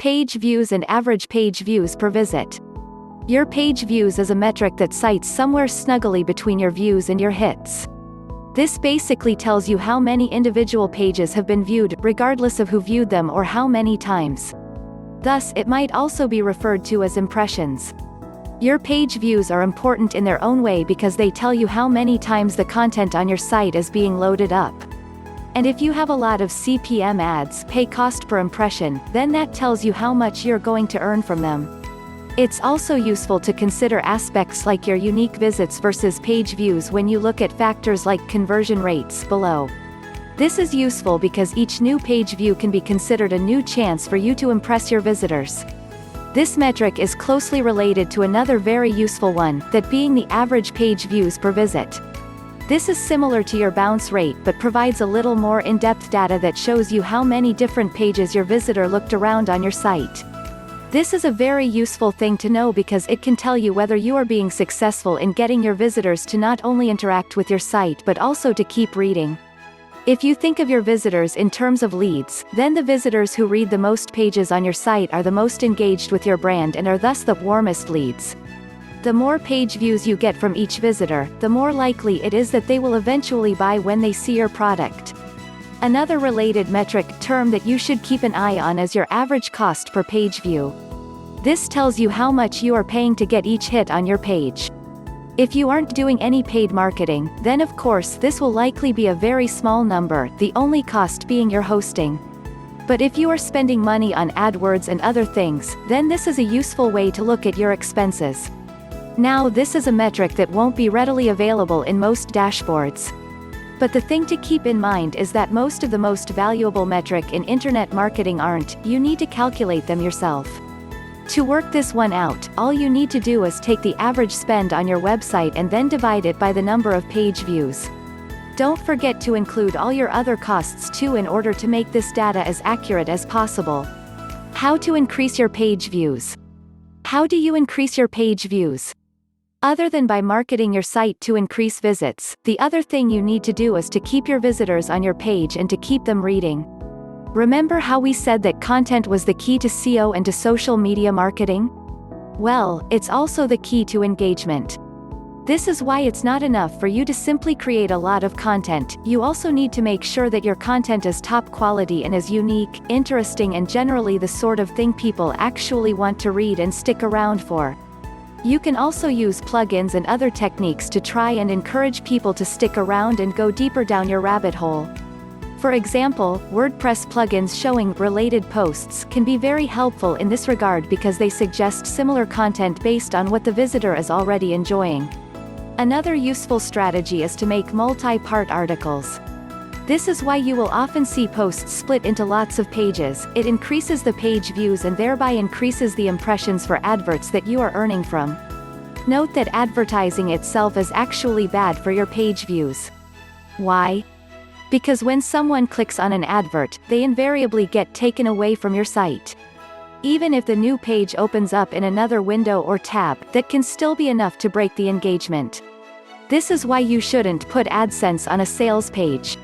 Page views and average page views per visit. Your page views is a metric that cites somewhere snuggly between your views and your hits. This basically tells you how many individual pages have been viewed, regardless of who viewed them or how many times. Thus, it might also be referred to as impressions. Your page views are important in their own way because they tell you how many times the content on your site is being loaded up. And if you have a lot of CPM ads, pay cost per impression, then that tells you how much you're going to earn from them. It's also useful to consider aspects like your unique visits versus page views when you look at factors like conversion rates below. This is useful because each new page view can be considered a new chance for you to impress your visitors. This metric is closely related to another very useful one, that being the average page views per visit. This is similar to your bounce rate but provides a little more in-depth data that shows you how many different pages your visitor looked around on your site. This is a very useful thing to know because it can tell you whether you are being successful in getting your visitors to not only interact with your site but also to keep reading. If you think of your visitors in terms of leads, then the visitors who read the most pages on your site are the most engaged with your brand and are thus the warmest leads. The more page views you get from each visitor, the more likely it is that they will eventually buy when they see your product. Another related metric term that you should keep an eye on is your average cost per page view. This tells you how much you are paying to get each hit on your page. If you aren't doing any paid marketing, then of course this will likely be a very small number, the only cost being your hosting. But if you are spending money on AdWords and other things, then this is a useful way to look at your expenses. Now this is a metric that won't be readily available in most dashboards. But the thing to keep in mind is that most of the most valuable metric in internet marketing aren't, you need to calculate them yourself. To work this one out, all you need to do is take the average spend on your website and then divide it by the number of page views. Don't forget to include all your other costs too in order to make this data as accurate as possible. How to increase your page views. How do you increase your page views? Other than by marketing your site to increase visits, the other thing you need to do is to keep your visitors on your page and to keep them reading. Remember how we said that content was the key to SEO and to social media marketing? Well, it's also the key to engagement. This is why it's not enough for you to simply create a lot of content, you also need to make sure that your content is top quality and is unique, interesting and generally the sort of thing people actually want to read and stick around for. You can also use plugins and other techniques to try and encourage people to stick around and go deeper down your rabbit hole. For example, WordPress plugins showing related posts can be very helpful in this regard because they suggest similar content based on what the visitor is already enjoying. Another useful strategy is to make multi-part articles. This is why you will often see posts split into lots of pages. It increases the page views and thereby increases the impressions for adverts that you are earning from. Note that advertising itself is actually bad for your page views. Why? Because when someone clicks on an advert, they invariably get taken away from your site. Even if the new page opens up in another window or tab, that can still be enough to break the engagement. This is why you shouldn't put AdSense on a sales page.